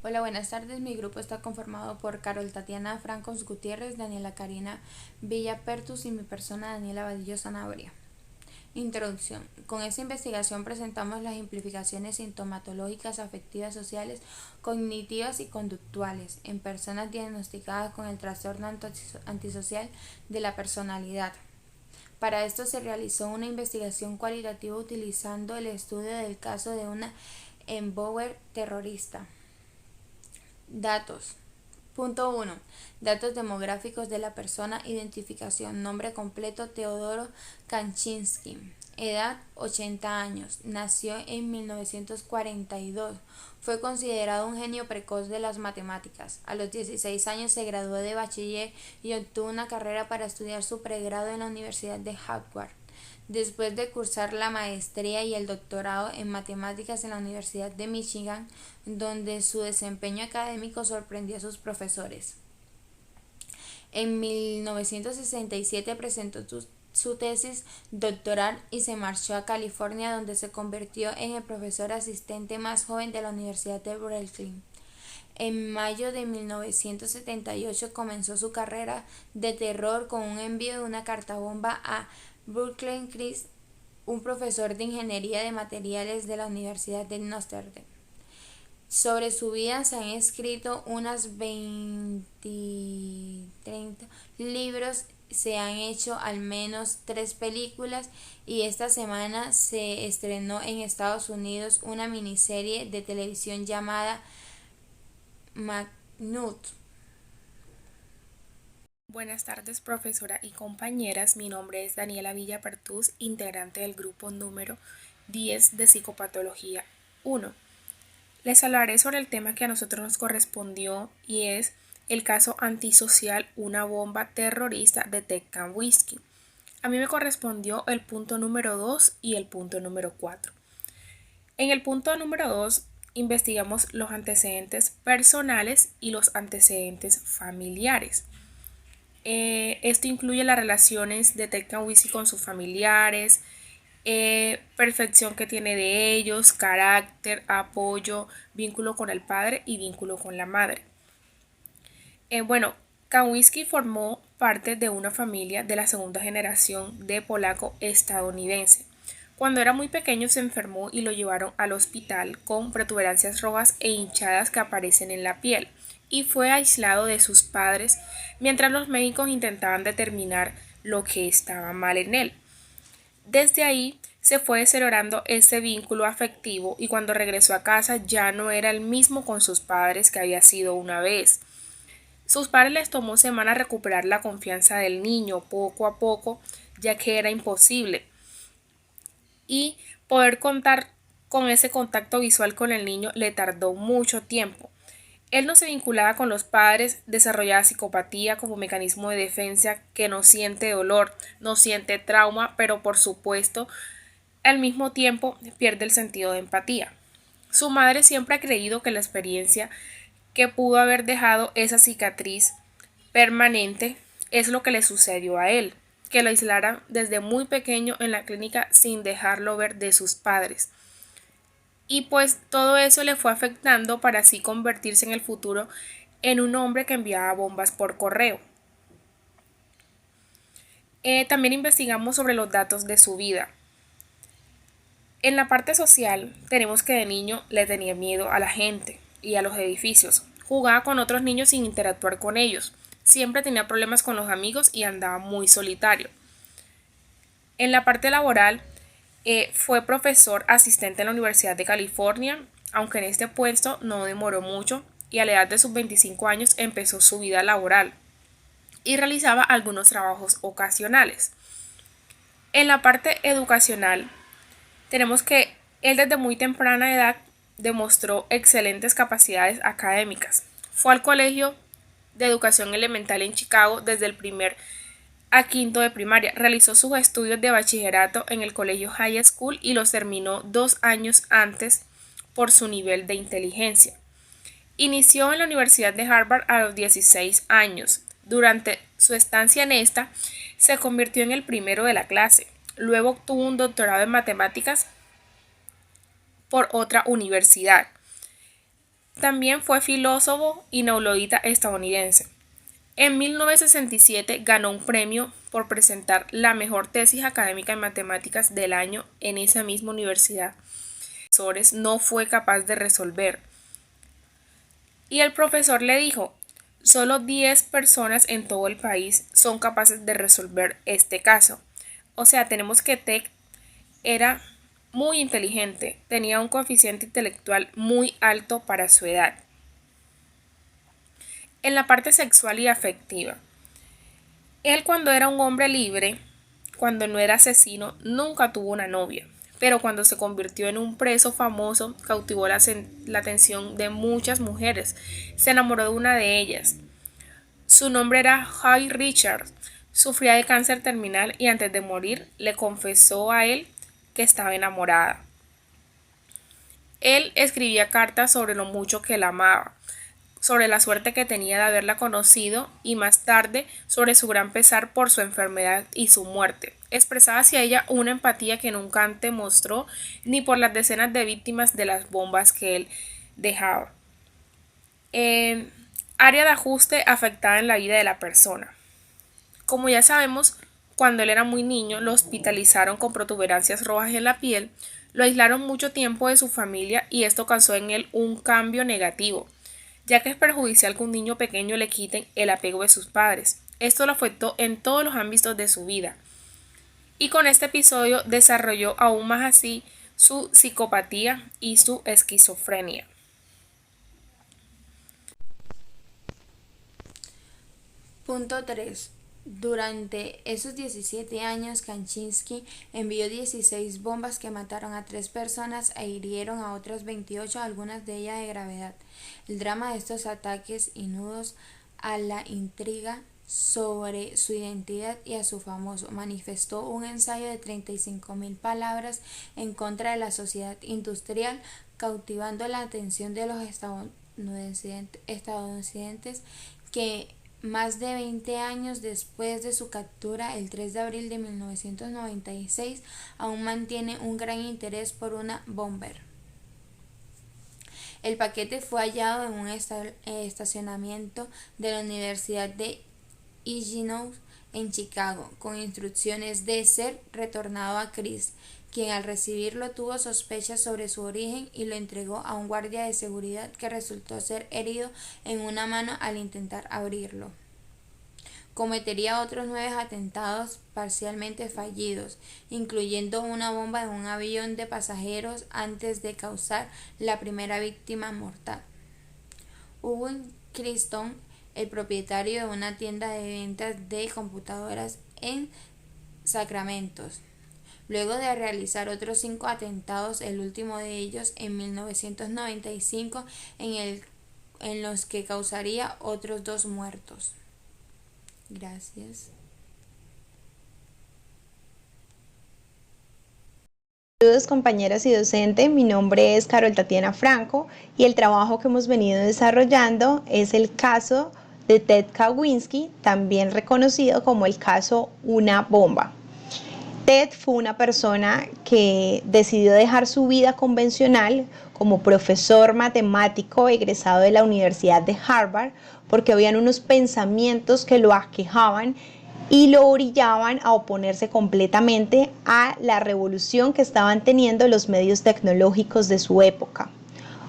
Hola, buenas tardes. Mi grupo está conformado por Carol Tatiana Francos Gutiérrez, Daniela Karina Villa Pertus y mi persona Daniela Vadillo Zanabria. Introducción. Con esta investigación presentamos las implicaciones sintomatológicas, afectivas, sociales, cognitivas y conductuales en personas diagnosticadas con el trastorno antisocial de la personalidad. Para esto se realizó una investigación cualitativa utilizando el estudio del caso de una Embauer terrorista. Datos. Punto 1. Datos demográficos de la persona. Identificación. Nombre completo Teodoro Kaczynski. Edad 80 años. Nació en 1942. Fue considerado un genio precoz de las matemáticas. A los 16 años se graduó de bachiller y obtuvo una carrera para estudiar su pregrado en la Universidad de Harvard. Después de cursar la maestría y el doctorado en matemáticas en la Universidad de Michigan, donde su desempeño académico sorprendió a sus profesores. En 1967 presentó su tesis doctoral y se marchó a California, donde se convirtió en el profesor asistente más joven de la Universidad de Berkeley. En mayo de 1978 comenzó su carrera de terror con un envío de una carta bomba a Burkley Chris, un profesor de ingeniería de materiales de la Universidad de Notre Dame. Sobre su vida se han escrito unas 30 libros, se han hecho al menos 3 películas y esta semana se estrenó en Estados Unidos una miniserie de televisión llamada Magnum. Buenas tardes, profesora y compañeras. Mi nombre es Daniela Villa Pertús, integrante del grupo número 10 de Psicopatología 1. Les hablaré sobre el tema que a nosotros nos correspondió y es el caso antisocial, una bomba terrorista de Ted Kaczynski. A mí me correspondió el punto número 2 y el punto número 4. En el punto número 2 investigamos los antecedentes personales y los antecedentes familiares. Esto incluye las relaciones de Ted Kaczynski con sus familiares, percepción que tiene de ellos, carácter, apoyo, vínculo con el padre y vínculo con la madre. Bueno, Kaczynski formó parte de una familia de la segunda generación de polaco estadounidense. Cuando era muy pequeño se enfermó y lo llevaron al hospital con protuberancias rojas e hinchadas que aparecen en la piel, y fue aislado de sus padres mientras los médicos intentaban determinar lo que estaba mal en él. Desde ahí se fue deteriorando ese vínculo afectivo y cuando regresó a casa ya no era el mismo con sus padres que había sido una vez. Sus padres les tomó semanas recuperar la confianza del niño poco a poco, ya que era imposible. Y poder contar con ese contacto visual con el niño le tardó mucho tiempo. Él no se vinculaba con los padres, desarrollaba psicopatía como mecanismo de defensa, que no siente dolor, no siente trauma, pero por supuesto, al mismo tiempo pierde el sentido de empatía. Su madre siempre ha creído que la experiencia que pudo haber dejado esa cicatriz permanente es lo que le sucedió a él, que lo aislaran desde muy pequeño en la clínica sin dejarlo ver de sus padres. Y pues todo eso le fue afectando para así convertirse en el futuro en un hombre que enviaba bombas por correo. También investigamos sobre los datos de su vida. En la parte social tenemos que de niño le tenía miedo a la gente y a los edificios. Jugaba con otros niños sin interactuar con ellos. Siempre tenía problemas con los amigos y andaba muy solitario. En la parte laboral fue profesor asistente en la Universidad de California, aunque en este puesto no demoró mucho y a la edad de sus 25 años empezó su vida laboral y realizaba algunos trabajos ocasionales. En la parte educacional tenemos que él desde muy temprana edad demostró excelentes capacidades académicas. Fue al colegio de educación elemental en Chicago desde el primer a quinto de primaria. Realizó sus estudios de bachillerato en el colegio High School y los terminó 2 años antes por su nivel de inteligencia. Inició en la Universidad de Harvard a los 16 años. Durante su estancia en esta, se convirtió en el primero de la clase. Luego obtuvo un doctorado en matemáticas por otra universidad. También fue filósofo y neurologista estadounidense. En 1967 ganó un premio por presentar la mejor tesis académica en matemáticas del año en esa misma universidad. No fue capaz de resolver. Y el profesor le dijo, solo 10 personas en todo el país son capaces de resolver este caso. O sea, tenemos que Ted era muy inteligente, tenía un coeficiente intelectual muy alto para su edad. En la parte sexual y afectiva, él cuando era un hombre libre, cuando no era asesino, nunca tuvo una novia, pero cuando se convirtió en un preso famoso, cautivó la atención de muchas mujeres. Se enamoró de una de ellas. Su nombre era Joy Richards. Sufría de cáncer terminal y antes de morir le confesó a él que estaba enamorada. Él escribía cartas sobre lo mucho que la amaba, sobre la suerte que tenía de haberla conocido y más tarde sobre su gran pesar por su enfermedad y su muerte. Expresaba hacia ella una empatía que nunca antes mostró ni por las decenas de víctimas de las bombas que él dejaba. Área de ajuste afectada en la vida de la persona. Como ya sabemos, cuando él era muy niño lo hospitalizaron con protuberancias rojas en la piel, lo aislaron mucho tiempo de su familia y esto causó en él un cambio negativo, ya que es perjudicial que un niño pequeño le quiten el apego de sus padres. Esto lo afectó en todos los ámbitos de su vida. Y con este episodio desarrolló aún más así su psicopatía y su esquizofrenia. Punto 3. Durante esos 17 años, Kaczynski envió 16 bombas que mataron a 3 personas e hirieron a otras 28, algunas de ellas de gravedad. El drama de estos ataques y nudos a la intriga sobre su identidad y a su famoso manifestó un ensayo de 35.000 palabras en contra de la sociedad industrial, cautivando la atención de los estadounidenses que más de 20 años después de su captura, el 3 de abril de 1996, aún mantiene un gran interés por una bomber. El paquete fue hallado en un estacionamiento de la Universidad de Illinois en Chicago, con instrucciones de ser retornado a Chris, quien al recibirlo tuvo sospechas sobre su origen y lo entregó a un guardia de seguridad que resultó ser herido en una mano al intentar abrirlo. Cometería otros 9 atentados parcialmente fallidos, incluyendo una bomba en un avión de pasajeros antes de causar la primera víctima mortal. Owen Criston, el propietario de una tienda de ventas de computadoras en Sacramento, luego de realizar otros 5 atentados, el último de ellos en 1995, en los que causaría otros 2 muertos. Gracias. Saludos compañeras y docentes, mi nombre es Carol Tatiana Franco y el trabajo que hemos venido desarrollando es el caso de Ted Kaczynski, también reconocido como el caso Una Bomba. Ted fue una persona que decidió dejar su vida convencional como profesor matemático egresado de la Universidad de Harvard porque habían unos pensamientos que lo aquejaban y lo orillaban a oponerse completamente a la revolución que estaban teniendo los medios tecnológicos de su época,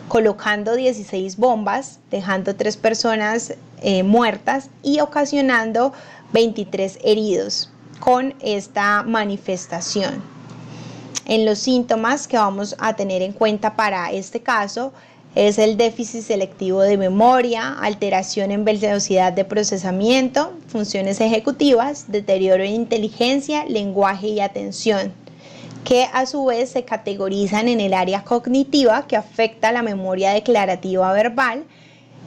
colocando 16 bombas, dejando 3 personas muertas y ocasionando 23 heridos con esta manifestación. En los síntomas que vamos a tener en cuenta para este caso es el déficit selectivo de memoria, alteración en velocidad de procesamiento, funciones ejecutivas, deterioro en inteligencia, lenguaje y atención, que a su vez se categorizan en el área cognitiva, que afecta la memoria declarativa verbal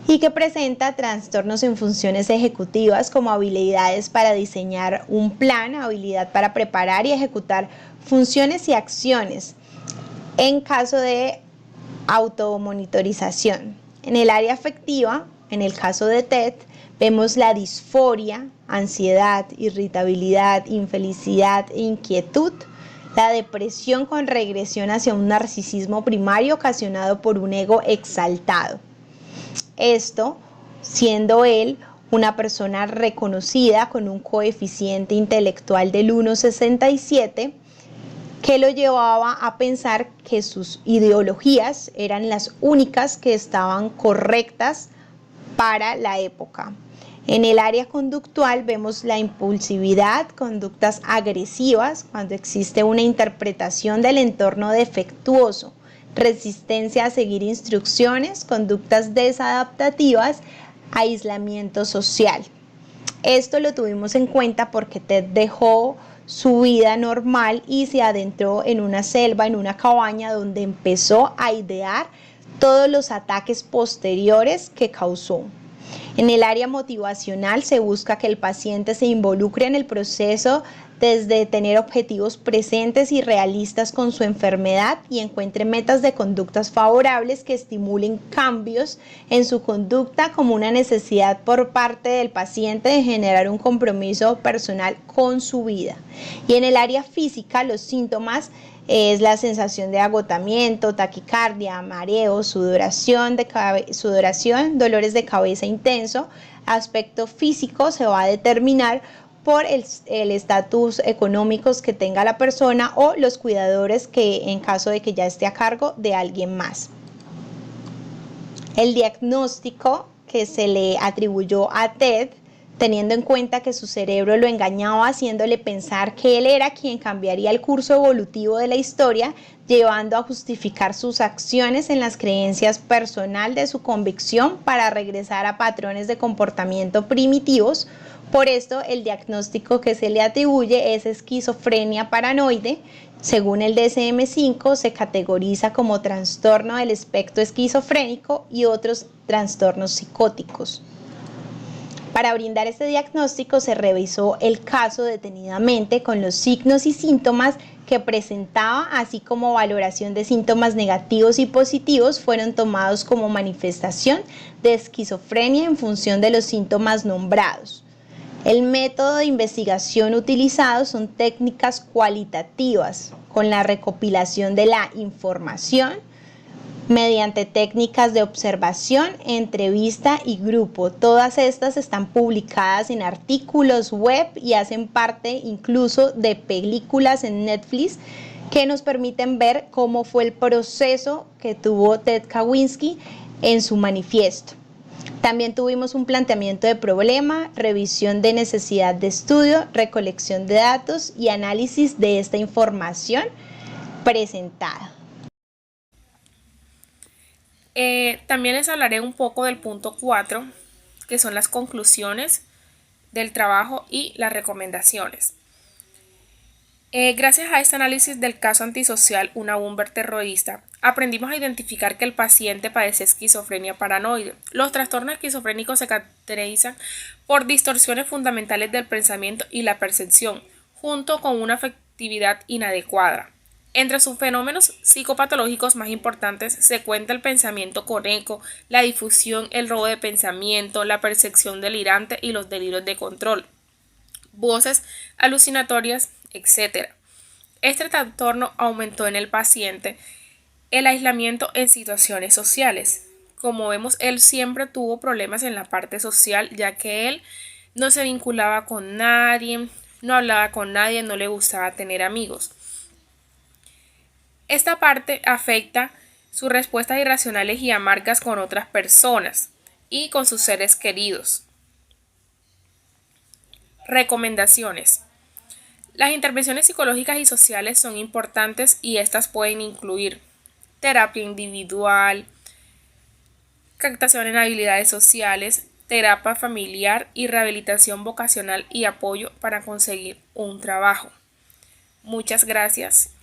y que presenta trastornos en funciones ejecutivas como habilidades para diseñar un plan, habilidad para preparar y ejecutar funciones y acciones en caso de automonitorización. En el área afectiva, en el caso de Ted, vemos la disforia, ansiedad, irritabilidad, infelicidad e inquietud, la depresión con regresión hacia un narcisismo primario ocasionado por un ego exaltado. Esto siendo él una persona reconocida con un coeficiente intelectual del 1,67, que lo llevaba a pensar que sus ideologías eran las únicas que estaban correctas para la época. En el área conductual vemos la impulsividad, conductas agresivas, cuando existe una interpretación del entorno defectuoso, resistencia a seguir instrucciones, conductas desadaptativas, aislamiento social. Esto lo tuvimos en cuenta porque Ted dejó su vida normal y se adentró en una selva, en una cabaña, donde empezó a idear todos los ataques posteriores que causó. En el área motivacional se busca que el paciente se involucre en el proceso desde tener objetivos presentes y realistas con su enfermedad y encuentre metas de conductas favorables que estimulen cambios en su conducta, como una necesidad por parte del paciente de generar un compromiso personal con su vida. Y en el área física, los síntomas es la sensación de agotamiento, taquicardia, mareo, sudoración, dolores de cabeza intenso. Aspecto físico se va a determinar por el estatus económicos que tenga la persona o los cuidadores, que en caso de que ya esté a cargo de alguien más. El diagnóstico que se le atribuyó a Ted, teniendo en cuenta que su cerebro lo engañaba, haciéndole pensar que él era quien cambiaría el curso evolutivo de la historia, llevando a justificar sus acciones en las creencias personal de su convicción para regresar a patrones de comportamiento primitivos. Por esto, el diagnóstico que se le atribuye es esquizofrenia paranoide. Según el DSM-5, se categoriza como trastorno del espectro esquizofrénico y otros trastornos psicóticos. Para brindar este diagnóstico se revisó el caso detenidamente con los signos y síntomas que presentaba, así como valoración de síntomas negativos y positivos fueron tomados como manifestación de esquizofrenia en función de los síntomas nombrados. El método de investigación utilizado son técnicas cualitativas, con la recopilación de la información mediante técnicas de observación, entrevista y grupo. Todas estas están publicadas en artículos web y hacen parte incluso de películas en Netflix que nos permiten ver cómo fue el proceso que tuvo Ted Kaczynski en su manifiesto. También tuvimos un planteamiento de problema, revisión de necesidad de estudio, recolección de datos y análisis de esta información presentada. También les hablaré un poco del punto 4, que son las conclusiones del trabajo y las recomendaciones. Gracias a este análisis del caso antisocial, una bomber terrorista, aprendimos a identificar que el paciente padece esquizofrenia paranoide. Los trastornos esquizofrénicos se caracterizan por distorsiones fundamentales del pensamiento y la percepción, junto con una afectividad inadecuada. Entre sus fenómenos psicopatológicos más importantes se cuenta el pensamiento con eco, la difusión, el robo de pensamiento, la percepción delirante y los delirios de control, voces alucinatorias, etc. Este trastorno aumentó en el paciente el aislamiento en situaciones sociales. Como vemos, él siempre tuvo problemas en la parte social, ya que él no se vinculaba con nadie, no hablaba con nadie, no le gustaba tener amigos. Esta parte afecta sus respuestas irracionales y amargas con otras personas y con sus seres queridos. Recomendaciones. Las intervenciones psicológicas y sociales son importantes y estas pueden incluir terapia individual, captación en habilidades sociales, terapia familiar y rehabilitación vocacional y apoyo para conseguir un trabajo. Muchas gracias.